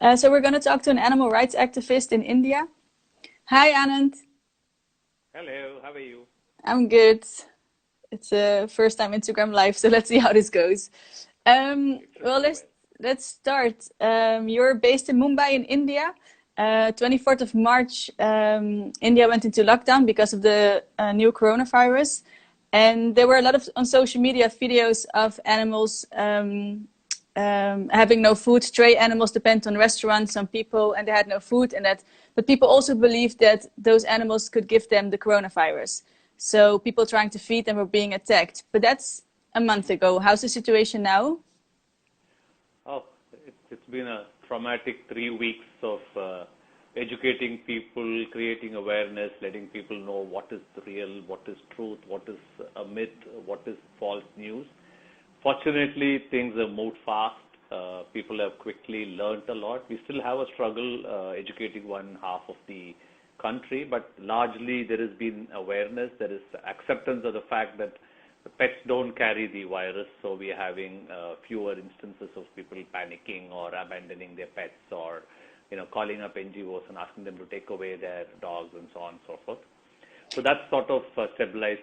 So we're going to talk to an animal rights activist in India. Hi, Anand. Hello, how are you? I'm good. It's a first time Instagram live, so let's see how this goes. It should Well, go let's well. let's start. You're based in Mumbai in India. 24th of March, India went into lockdown because of the new coronavirus, and there were a lot of on social media videos of animals having no food. Stray animals depend on restaurants, on people, and they had no food. And that, but people also believed that those animals could give them the coronavirus. So people trying to feed them were being attacked. But that's a month ago. How's the situation now? Oh, it's been a traumatic 3 weeks of educating people, creating awareness, letting people know what is real, what is truth, what is a myth, what is false news. Fortunately, things have moved fast. People have quickly learned a lot. We still have a struggle educating one half of the country, but largely there has been awareness. There is acceptance of the fact that the pets don't carry the virus, so we are having fewer instances of people panicking or abandoning their pets or calling up NGOs and asking them to take away their dogs and so on and so forth. So that's sort of stabilized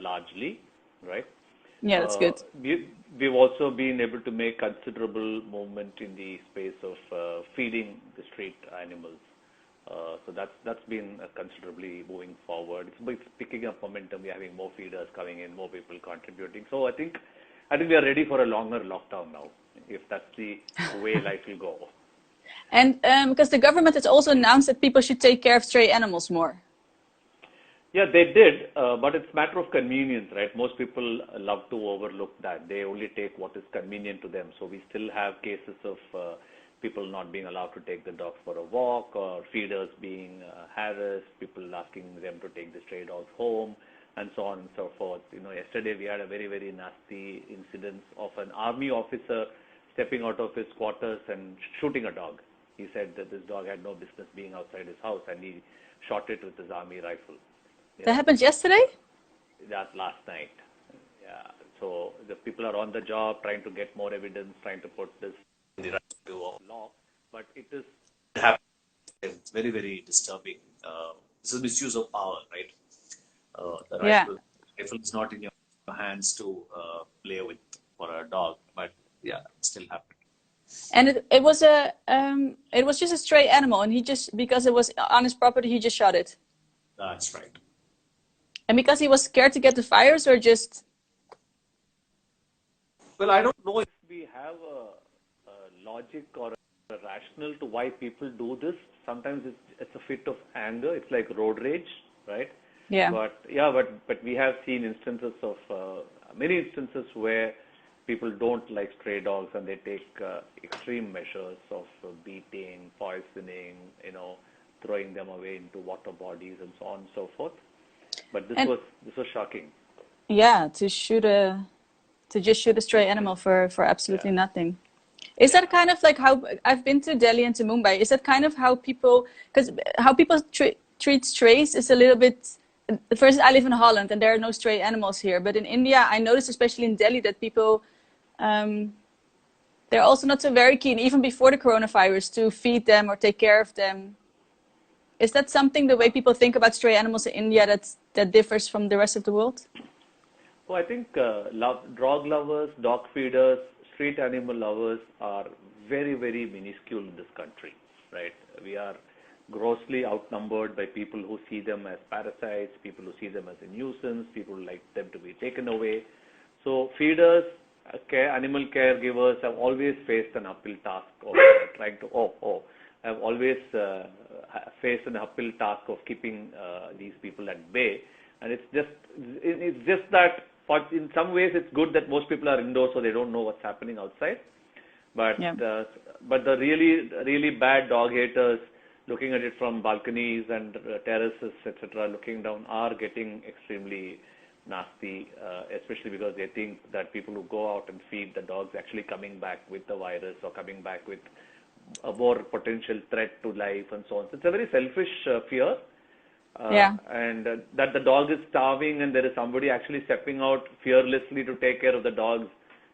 largely, right? Yeah, that's Uh, good. we, we've also been able to make considerable movement in the space of feeding the street animals. So that's been considerably moving forward. It's picking up momentum. We're having more feeders coming in, more people contributing. So I think we are ready for a longer lockdown now, if that's the way life will go. And because the government has also announced that people should take care of stray animals more. Yeah, they did, but it's a matter of convenience, right? Most people love to overlook that. They only take what is convenient to them. So we still have cases of people not being allowed to take the dogs for a walk, or feeders being harassed, people asking them to take the stray dogs home, and so on and so forth. Yesterday we had a very, very nasty incident of an army officer stepping out of his quarters and shooting a dog. He said that this dog had no business being outside his house, and he shot it with his army rifle. That Yeah, happened yesterday? that last night. Yeah, so the people are on the job trying to get more evidence, trying to put this in the right view of law, but it is happening. It's very, very disturbing. This is misuse of power, right? The Yeah. rifle is not in your hands to play with for a dog, but yeah, it's still happening. And it was just a stray animal, and he just because it was on his property, he just shot it. That's right. And because he was scared to get the virus, or just Well, I don't know if we have a logic or a rationale to why people do this. Sometimes it's a fit of anger. It's like road rage, right? yeah. But yeah, but we have seen instances of many instances where people don't like stray dogs and they take extreme measures of beating, poisoning, throwing them away into water bodies and so on and so forth. But this And was this was shocking. yeah, to just shoot a stray animal for absolutely Yeah, nothing. Is that yeah. kind of like how I've been to Delhi and to Mumbai? Is that kind of how people, because how people treat strays is a little bit. For instance, I live in Holland and there are no stray animals here, but in India, I noticed, especially in Delhi, that people um, they're also not so very keen, even before the coronavirus, to feed them or take care of them. Is that something, the way people think about stray animals in India, that differs from the rest of the world? So I think dog lovers, dog feeders, street animal lovers are very, very minuscule in this country, right? We are grossly outnumbered by people who see them as parasites, people who see them as a nuisance, people who like them to be taken away. So feeders, animal caregivers have always faced an uphill task of trying to, have always faced an uphill task of keeping these people at bay. And it's just that in some ways it's good that most people are indoors so they don't know what's happening outside. But Yeah. uh, but the really really bad dog haters looking at it from balconies and terraces, etc., looking down, are getting extremely nasty, especially because they think that people who go out and feed the dogs actually coming back with the virus or coming back with a more potential threat to life and so on. So it's a very selfish fear, Yeah. and that the dog is starving and there is somebody actually stepping out fearlessly to take care of the dogs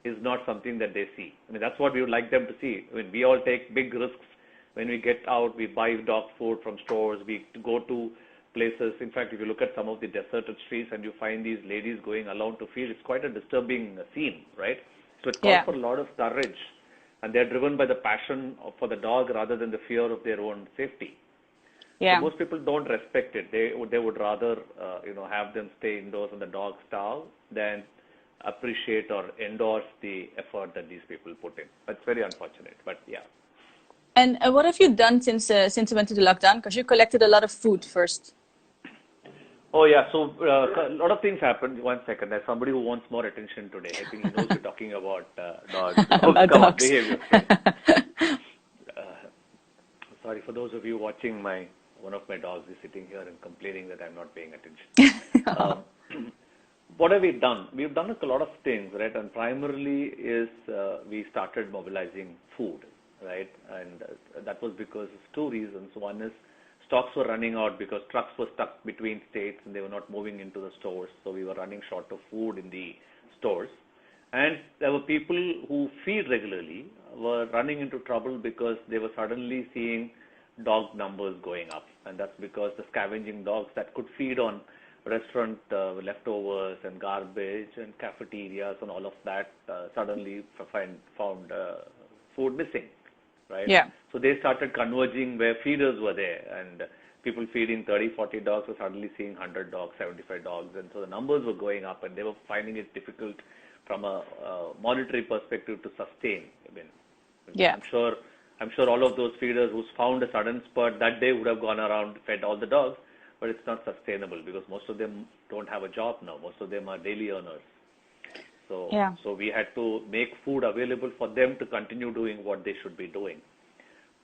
is not something that they see. I mean, that's what we would like them to see. I mean, we all take big risks When we get out, we buy dog food from stores. We go to places. In fact, if you look at some of the deserted streets and you find these ladies going alone to feed, it's quite a disturbing scene, right? So it calls Yeah. for a lot of courage, and they're driven by the passion for the dog rather than the fear of their own safety. So Yeah. most people don't respect it. They would rather have them stay indoors and the dog starve than appreciate or endorse the effort that these people put in. That's very unfortunate, but yeah. And what have you done since you went to the lockdown? Because you collected a lot of food first. Oh yeah, so a lot of things happened. One second, there's somebody who wants more attention today. I think he knows you're talking about dogs. Oh, About come on, dogs. behave yourself. Sorry for those of you watching. One of my dogs is sitting here and complaining that I'm not paying attention. Um, what have we done? We've done a lot of things, right? And primarily is we started mobilizing food, right? And that was because of two reasons. One is stocks were running out because trucks were stuck between states and they were not moving into the stores. So we were running short of food in the stores. And there were people who feed regularly were running into trouble because they were suddenly seeing dog numbers going up. And that's because the scavenging dogs that could feed on restaurant leftovers and garbage and cafeterias and all of that suddenly found food missing, right? Yeah. So they started converging where feeders were there, and people feeding 30, 40 dogs were suddenly seeing 100 dogs, 75 dogs, and so the numbers were going up, and they were finding it difficult from a monetary perspective to sustain. I mean, Yeah. I'm sure all of those feeders who found a sudden spurt that day would have gone around, fed all the dogs, but it's not sustainable because most of them don't have a job now. Most of them are daily earners. Yeah. So we had to make food available for them to continue doing what they should be doing.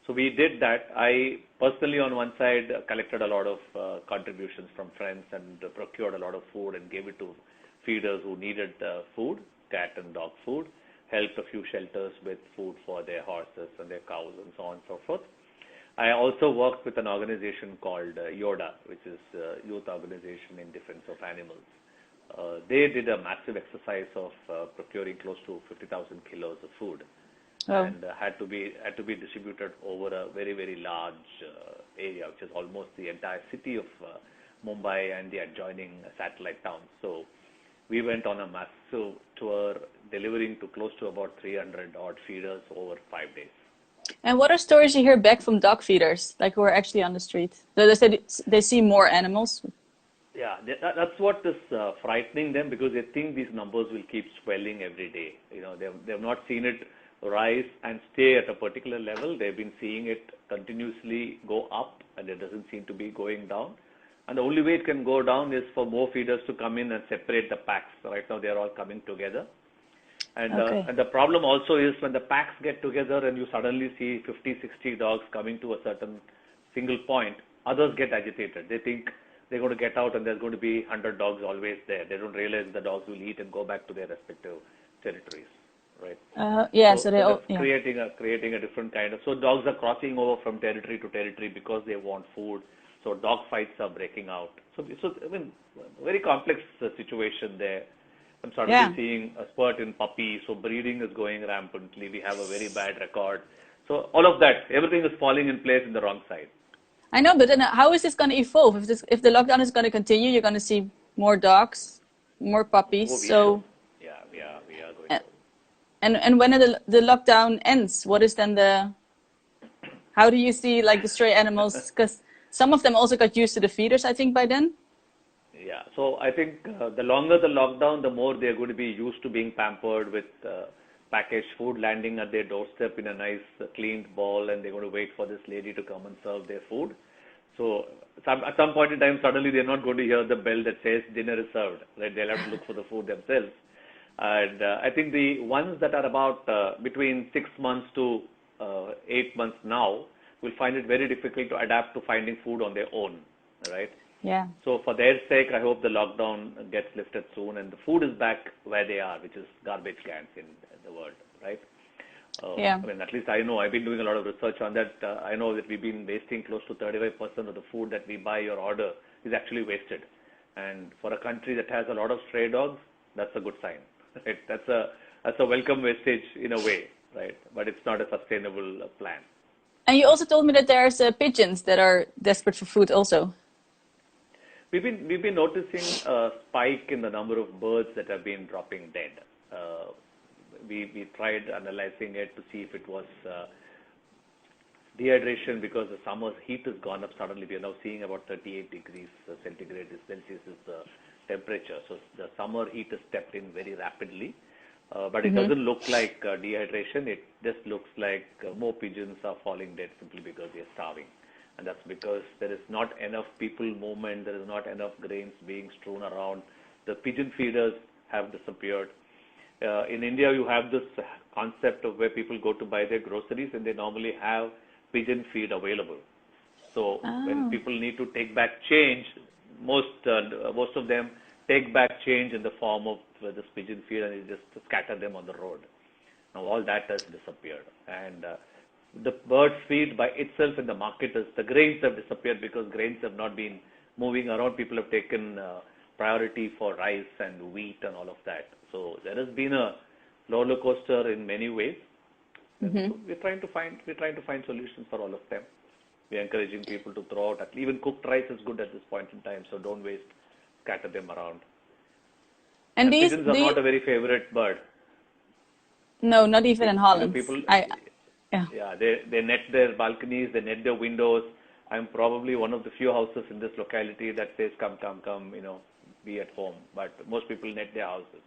So we did that. I personally, on one side, collected a lot of contributions from friends and procured a lot of food and gave it to feeders who needed food, cat and dog food, helped a few shelters with food for their horses and their cows and so on and so forth. I also worked with an organization called YODA, which is Youth Organization in Defense of Animals. They did a massive exercise of procuring close to 50,000 kilos of food, and had to be distributed over a very, very large area, which is almost the entire city of Mumbai and the adjoining satellite towns. So we went on a massive tour, delivering to close to about 300 odd feeders over 5 days. And what are stories you hear back from dog feeders, like who are actually on the street? They said they see more animals. Yeah, that's what is frightening them, because they think these numbers will keep swelling every day. They've not seen it rise and stay at a particular level. They've been seeing it continuously go up, and it doesn't seem to be going down. And the only way it can go down is for more feeders to come in and separate the packs. Right now, they're all coming together. And the problem also is when the packs get together and you suddenly see 50, 60 dogs coming to a certain single point, others get agitated. They think they're going to get out and there's going to be 100 dogs always there. They don't realize the dogs will eat and go back to their respective territories, right? Creating a different kind of, so dogs are crossing over from territory to territory because they want food. So dog fights are breaking out. So I mean, very complex situation there. I'm suddenly seeing a spurt in puppies, so breeding is going rampantly. We have a very bad record. So all of that, everything is falling in place in the wrong side. I know, but then how is this going to evolve? If the lockdown is going to continue, you're going to see more dogs, more puppies. We are going to. And when the lockdown ends, what is then how do you see like the stray animals? Because some of them also got used to the feeders, I think, by then. Yeah, so I think the longer the lockdown, the more they're going to be used to being pampered with packaged food landing at their doorstep in a nice cleaned bowl, and they're going to wait for this lady to come and serve their food. So at some point in time, suddenly they're not going to hear the bell that says dinner is served. Right? They'll have to look for the food themselves. And I think the ones that are about between 6 months to 8 months now will find it very difficult to adapt to finding food on their own, right? Yeah. So for their sake, I hope the lockdown gets lifted soon and the food is back where they are, which is garbage cans in the world, right? I mean, at least I know, I've been doing a lot of research on that. I know that we've been wasting close to 35% of the food that we buy or order is actually wasted. And for a country that has a lot of stray dogs, that's a good sign. Right? That's a welcome wastage in a way, right? But it's not a sustainable plan. And you also told me that there's pigeons that are desperate for food also. We've been noticing a spike in the number of birds that have been dropping dead. Uh, we tried analyzing it to see if it was dehydration because the summer heat has gone up suddenly. We are now seeing about 38 degrees centigrade Celsius is the temperature. So the summer heat has stepped in very rapidly. But it doesn't look like dehydration. It just looks like more pigeons are falling dead simply because they are starving. And that's because there is not enough people movement. There is not enough grains being strewn around. The pigeon feeders have disappeared. In India, you have this concept of where people go to buy their groceries and they normally have pigeon feed available. So when Oh. people need to take back change, most of them take back change in the form of this pigeon feed and they just scatter them on the road. Now all that has disappeared, and the bird feed by itself in the market is the grains have disappeared because grains have not been moving around. People have taken priority for rice and wheat and all of that. So there has been a roller coaster in many ways. And so we're trying to find solutions for all of them. We're encouraging people to throw out even cooked rice is good at this point in time. So don't waste, scatter them around. And And these, pigeons are do you? not a very favorite bird. No, not even in Holland. People, Yeah. yeah, they net their balconies, they net their windows. I'm probably one of the few houses in this locality that says, come, come, come, be at home. But most people net their houses,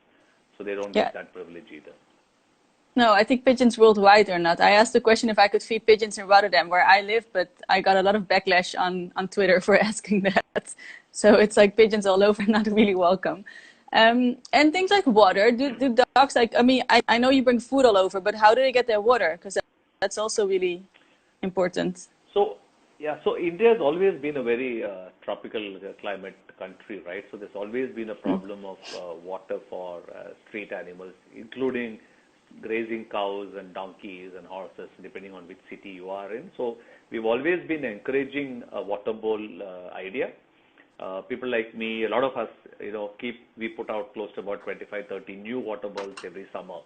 so they don't Yeah. get that privilege either. No, I think pigeons worldwide are not. I asked the question if I could feed pigeons in Rotterdam, where I live, but I got a lot of backlash on Twitter for asking that. So it's like pigeons all over, not really welcome. And things like water. Do dogs like? I mean, I know you bring food all over, but how do they get their water? Because that's also really important. So, yeah, so India has always been a very tropical climate country, right? So there's always been a problem of water for street animals, including grazing cows and donkeys and horses, depending on which city you are in. So we've always been encouraging a water bowl idea. People like me, a lot of us, we put out close to about 25, 30 new water bowls every summer.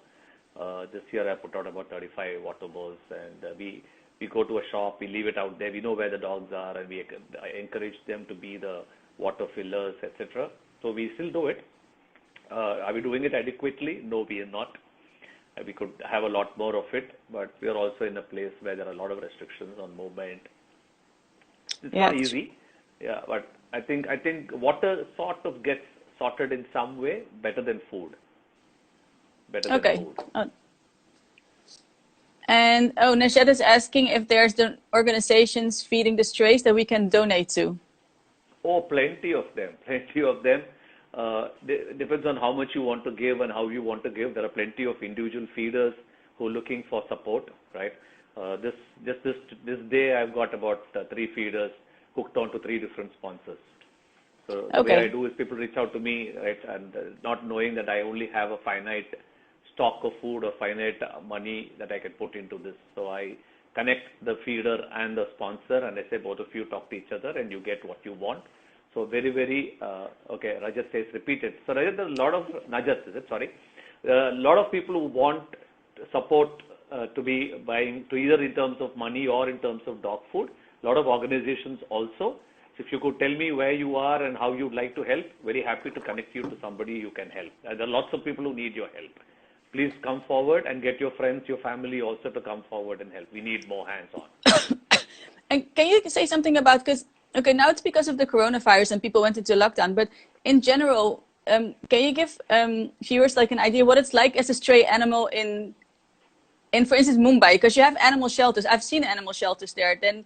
This year I put out about 35 water bowls, and we go to a shop, we leave it out there, we know where the dogs are, and I encourage them to be the water fillers, etc. So we still do it. Are we doing it adequately? No, we are not. We could have a lot more of it, but we are also in a place where there are a lot of restrictions on movement. It's Yeah. not easy, yeah, but I think water sort of gets sorted in some way better than food. Better than Okay. food. And Nashed is asking if there's the organizations feeding the strays that we can donate to. Oh, plenty of them. Plenty of them. Depends on how much you want to give and how you want to give. There are plenty of individual feeders who are looking for support, right? This day, I've got about 3 feeders hooked onto 3 different sponsors. So the way I Okay. do is people reach out to me, right, and not knowing that I only have a finite stock of food or finite money that I can put into this. So I connect the feeder and the sponsor, and I say both of you talk to each other, and you get what you want. So very, very okay. Rajat says repeat it. So Rajat, there are a lot of Najat, is it? Sorry, a lot of people who want support to be buying to either in terms of money or in terms of dog food. A lot of organizations also. So if you could tell me where you are and how you'd like to help, very happy to connect you to somebody you can help. There are lots of people who need your help. Please come forward and get your friends, your family also to come forward and help. We need more hands on. And can you say something about, because, okay, now it's because of the coronavirus and people went into lockdown, but in general, can you give viewers like an idea what it's like as a stray animal for instance, Mumbai? Because you have animal shelters. I've seen animal shelters there. Then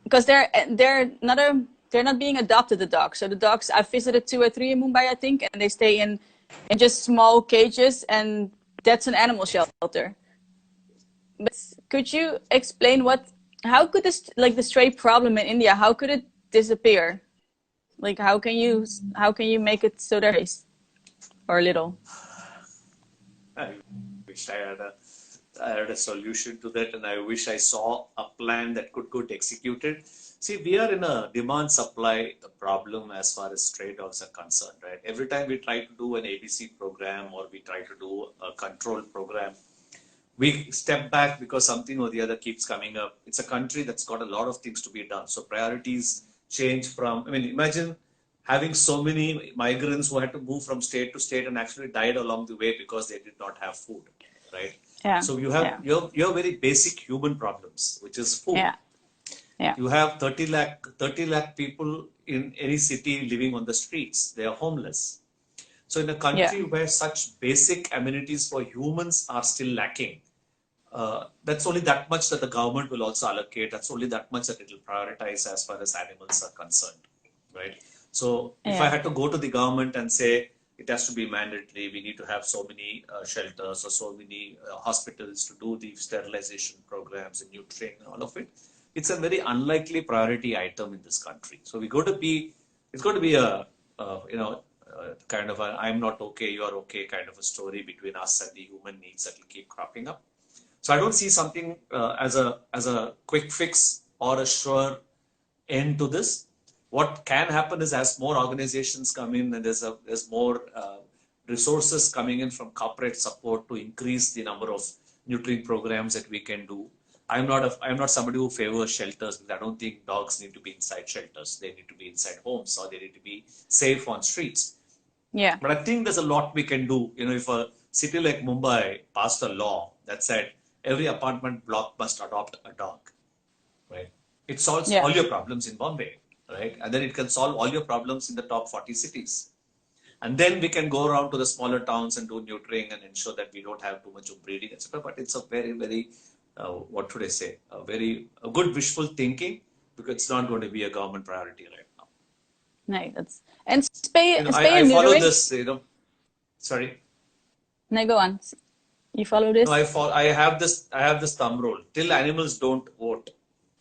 because they're not being adopted, the dogs. So the dogs, I've visited 2 or 3 in Mumbai, I think, and they stay in just small cages, and that's an animal shelter. But could you explain how could this, like the stray problem in India, how could it disappear? Like how can you make it so there is or little? I wish I had a solution to that, and I wish I saw a plan that could get executed. See, we are in a demand supply problem as far as stray dogs are concerned, right? Every time we try to do an ABC program or we try to do a control program, we step back because something or the other keeps coming up. It's a country that's got a lot of things to be done. So priorities change from, I mean, imagine having so many migrants who had to move from state to state and actually died along the way because they did not have food, right? Yeah. So you have very basic human problems, which is food. Yeah. Yeah. You have 30 lakh people in any city living on the streets. They are homeless. So in a country where such basic amenities for humans are still lacking, that's only that much that the government will also allocate. That's only that much that it will prioritize as far as animals are concerned, right? So if I had to go to the government and say it has to be mandatory, we need to have so many shelters or so many hospitals to do the sterilization programs and neutering and all of it, it's a very unlikely priority item in this country. So it's going to be a kind of a I'm not okay, you are okay kind of a story between us and the human needs that will keep cropping up. So I don't see something as a quick fix or a sure end to this. What can happen is as more organizations come in and there's more resources coming in from corporate support to increase the number of neutering programs that we can do. I'm not somebody who favors shelters because I don't think dogs need to be inside shelters. They need to be inside homes or they need to be safe on streets. Yeah. But I think there's a lot we can do. If a city like Mumbai passed a law that said every apartment block must adopt a dog, right? It solves all your problems in Bombay, right? And then it can solve all your problems in the top 40 cities. And then we can go around to the smaller towns and do neutering and ensure that we don't have too much of breeding, etc. But it's a very, very, what should I say, a good wishful thinking because it's not going to be a government priority right now. No, that's and spay I and follow neutering. this, sorry. No, go on. You follow this? No, I have this thumb rule. Till animals don't vote,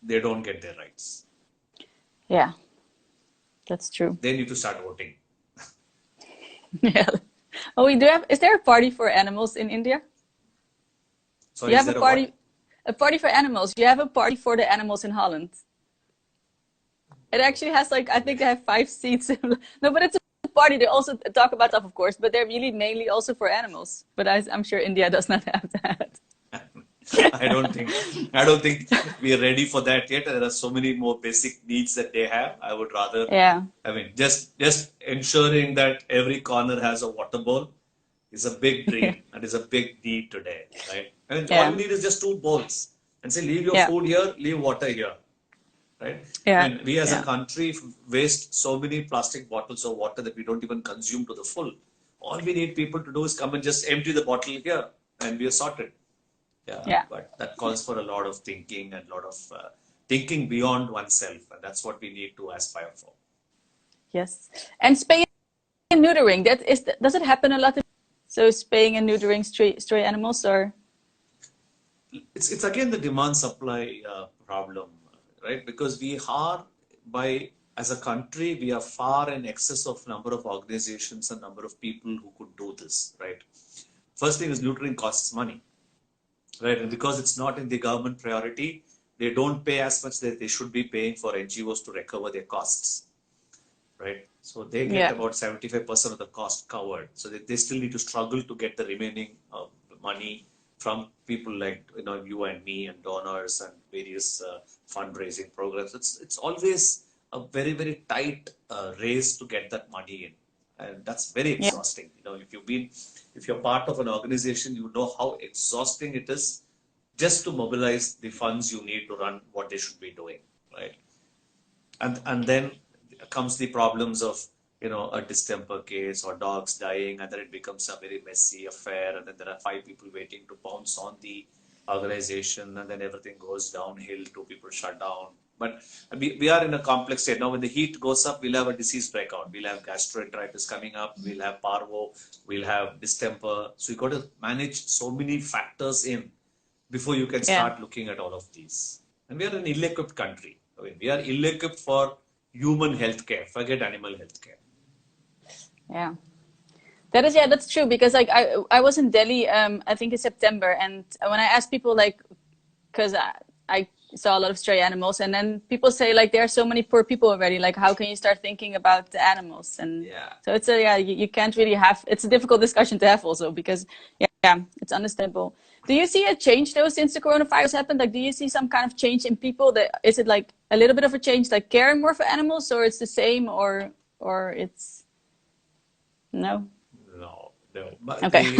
they don't get their rights. Yeah, that's true. They need to start voting. Yeah. Oh, we do have. Is there a party for animals in India? Sorry, You have is a there party. A party for animals. You have a party for the animals in Holland. It actually has I think they have 5 seats. No, but it's a party. They also talk about stuff, of course, but they're really mainly also for animals. But I'm sure India does not have that. I don't think we are ready for that yet. There are so many more basic needs that they have. I would rather, I mean, just ensuring that every corner has a water bowl is a big dream and is a big need today, right? And all you need is just 2 bowls and say, leave your food here, leave water here, right? Yeah. And we as a country waste so many plastic bottles of water that we don't even consume to the full. All we need people to do is come and just empty the bottle here and we are sorted. Yeah, but that calls for a lot of thinking and a lot of thinking beyond oneself, and that's what we need to aspire for. Yes, and spaying and neutering. Does it happen a lot? So spaying and neutering stray animals, or it's again the demand supply problem, right? Because we are as a country we are far in excess of number of organizations and number of people who could do this, right? First thing is neutering costs money. Right, and because it's not in the government priority, they don't pay as much that they should be paying for NGOs to recover their costs, right? So they get about 75% of the cost covered. So they still need to struggle to get the remaining money from people like you and me and donors and various fundraising programs. It's always a very, very tight race to get that money in. And that's very exhausting. If you're part of an organization, you know how exhausting it is just to mobilize the funds you need to run what they should be doing, right? And then comes the problems of a distemper case or dogs dying, and then it becomes a very messy affair, and then there are 5 people waiting to pounce on the organization, and then everything goes downhill, 2 people shut down. But we are in a complex state. Now, when the heat goes up, we'll have a disease breakout. We'll have gastroenteritis coming up. We'll have parvo. We'll have distemper. So you've got to manage so many factors in before you can start looking at all of these. And we are an ill-equipped country. I mean, we are ill-equipped for human healthcare. Forget animal healthcare. Yeah. That's true, because I was in Delhi, I think in September, and when I asked people, because I saw a lot of stray animals, and then people say there are so many poor people already, how can you start thinking about the animals? And so it's you can't really have, it's a difficult discussion to have also, because it's understandable. Do you see a change though since the coronavirus happened? Like, do you see some kind of change in people? That is it like a little bit of a change, like caring more for animals, or it's the same, or it's no? No, no. But Okay.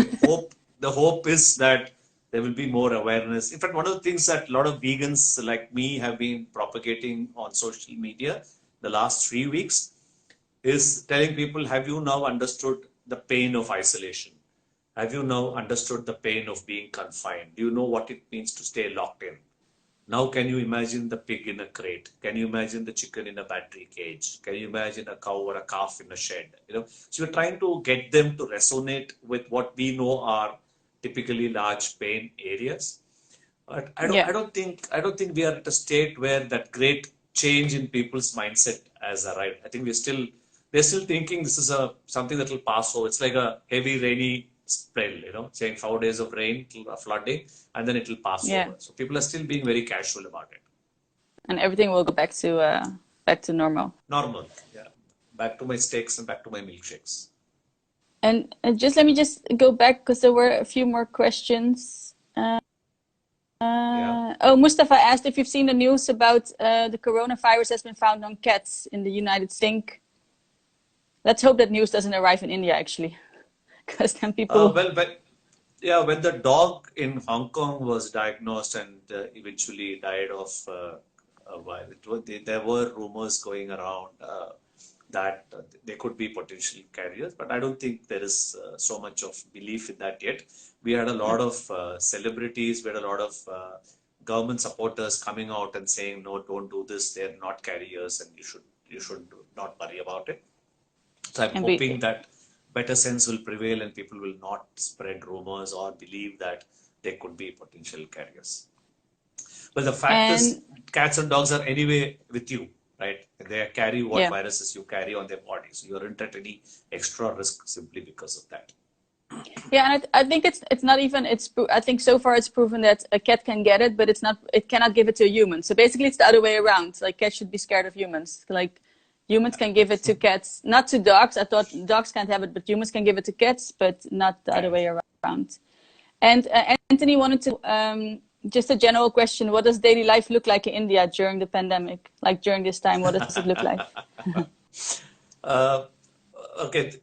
the hope is that there will be more awareness. In fact, one of the things that a lot of vegans like me have been propagating on social media the last 3 weeks is telling people, have you now understood the pain of isolation? Have you now understood the pain of being confined? Do you know what it means to stay locked in? Now, can you imagine the pig in a crate? Can you imagine the chicken in a battery cage? Can you imagine a cow or a calf in a shed? So we're trying to get them to resonate with what we know are typically large pain areas. But Yeah. I don't think we are at a state where that great change in people's mindset has arrived. I think they're still thinking this is something that will pass over. It's like a heavy rainy spell, saying 4 days of rain, flooding, and then it will pass Yeah. over. So people are still being very casual about it. And everything will go back to normal. Normal, yeah. Back to my steaks and back to my milkshakes. And just let me just go back because there were a few more questions. Yeah. Oh, Mustafa asked if you've seen the news about the coronavirus has been found on cats in the United States. Let's hope that news doesn't arrive in India, actually, because then people. When the dog in Hong Kong was diagnosed and eventually died of there were rumors going around that they could be potential carriers, but I don't think there is so much of belief in that yet. We had a lot of celebrities, we had a lot of government supporters coming out and saying, no, don't do this, they're not carriers and you should not worry about it. So I'm And hoping that better sense will prevail and people will not spread rumors or believe that they could be potential carriers. But the fact is, cats and dogs are anyway with you, right? They carry what yeah. viruses you carry on their bodies. You aren't at any extra risk simply because of that. Yeah, and I think it's not even I think so far it's proven that a cat can get it, but it cannot give it to a human. So basically, it's the other way around. Like cats should be scared of humans. Like humans can give it to cats, not to dogs. I thought dogs can't have it, but humans can give it to cats, but not the other way around. And Anthony wanted to just a general question: what does daily life look like in India during the pandemic? Like during this time, what does it look like? Okay,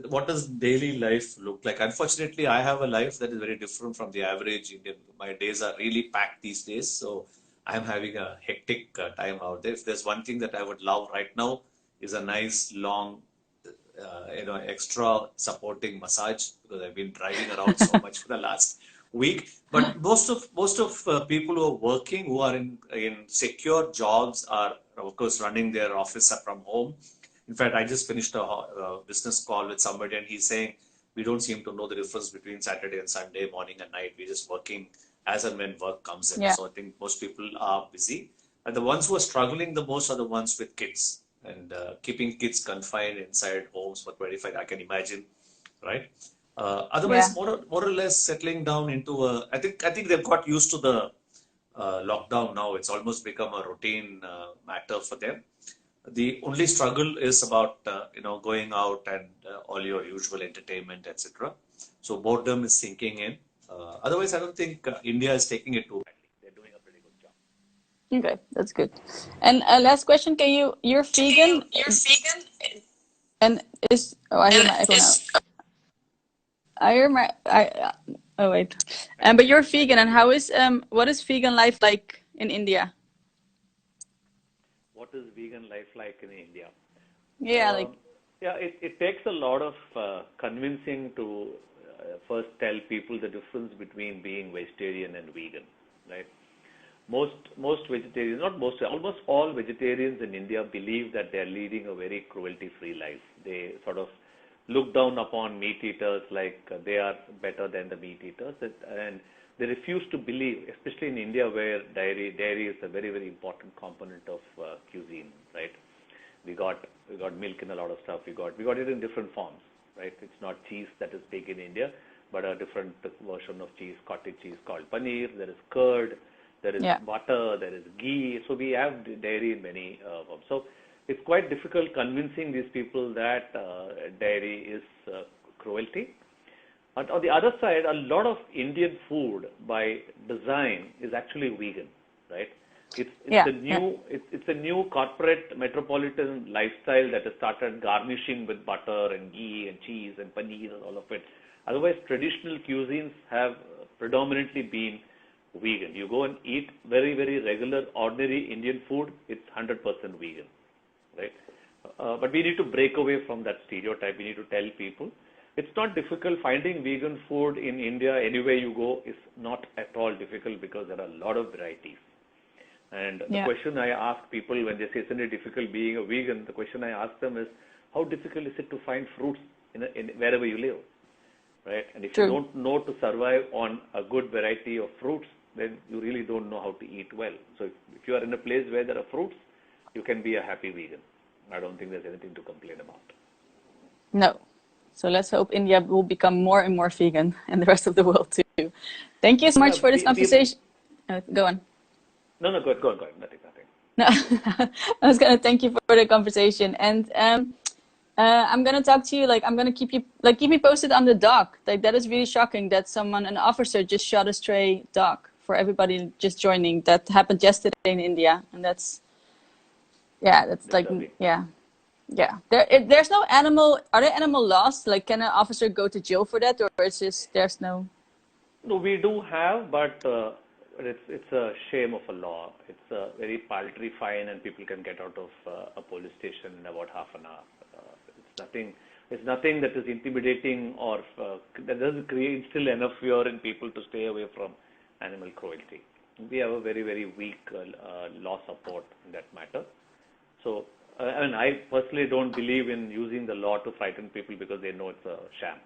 what does daily life look like? Unfortunately, I have a life that is very different from the average Indian. My days are really packed these days, so I'm having a hectic time out there. If there's one thing that I would love right now is a nice long, extra supporting massage because I've been driving around so much for the last week. But most of people who are working, who are in secure jobs, are of course running their office from home. In fact, I just finished a business call with somebody, and he's saying we don't seem to know the difference between Saturday and Sunday, morning and night. We're just working as and when work comes in. Yeah. So I think most people are busy, and the ones who are struggling the most are the ones with kids and keeping kids confined inside homes for 25. I can imagine, right? Otherwise, more or less settling down into a. I think they've got used to the lockdown now. It's almost become a routine matter for them. The only struggle is about going out and all your usual entertainment, etc. So boredom is sinking in. Otherwise, I don't think India is taking it too badly. They're doing a pretty good job. Okay, that's good. And last question: you're vegan? And I hear my echo now. I hear my oh wait. But you're vegan, and what is vegan life like in India? What is vegan life like in India? Yeah, It takes a lot of convincing to first tell people the difference between being vegetarian and vegan, right? Most vegetarians, not most, almost all vegetarians in India believe that they are leading a very cruelty-free life. They sort of look down upon meat eaters like they are better than the meat eaters, and they refuse to believe, especially in India where dairy is a very, very important component of cuisine, right? We got milk in a lot of stuff. We got it in different forms, right? It's not cheese that is big in India, but a different version of cheese, cottage cheese called paneer. There is curd, there is butter, there is ghee. So we have dairy in many forms. So it's quite difficult convincing these people that dairy is cruelty. On the other side, a lot of Indian food by design is actually vegan, right? It's a new corporate metropolitan lifestyle that has started garnishing with butter and ghee and cheese and paneer and all of it. Otherwise, traditional cuisines have predominantly been vegan. You go and eat very, very regular, ordinary Indian food, it's 100% vegan, right? But we need to break away from that stereotype. We need to tell people. It's not difficult. Finding vegan food in India, anywhere you go, is not at all difficult because there are a lot of varieties. And the question I ask people when they say, isn't it difficult being a vegan? The question I ask them is, how difficult is it to find fruits in wherever you live, right? And if you don't know to survive on a good variety of fruits, then you really don't know how to eat well. So if you are in a place where there are fruits, you can be a happy vegan. I don't think there's anything to complain about. No. So let's hope India will become more and more vegan and the rest of the world too. Thank you so much for this conversation. Go on. No, go on. Nothing. No, I was gonna thank you for the conversation, and I'm gonna talk to you. Like, I'm gonna keep me posted on the dog. Like, that is really shocking that an officer just shot a stray dog. For everybody just joining, that happened yesterday in India, and that's like, There's no animal. Are there animal laws? Like, can an officer go to jail for that, or it's just there's no? No, we do have, but it's a shame of a law. It's a very paltry fine, and people can get out of a police station in about half an hour. It's nothing that is intimidating or that doesn't instill enough fear in people to stay away from animal cruelty. We have a very, very weak law support in that matter. So, I personally don't believe in using the law to frighten people because they know it's a sham.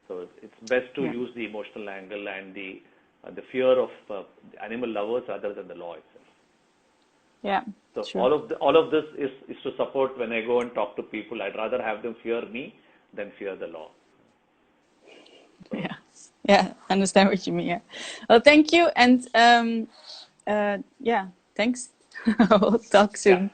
So it's best to use the emotional angle and the fear of animal lovers rather than the law itself. Yeah. So all of this is to support when I go and talk to people. I'd rather have them fear me than fear the law. So. Yeah, I understand what you mean. Yeah. Well, thank you, and thanks. We'll talk soon. Yeah.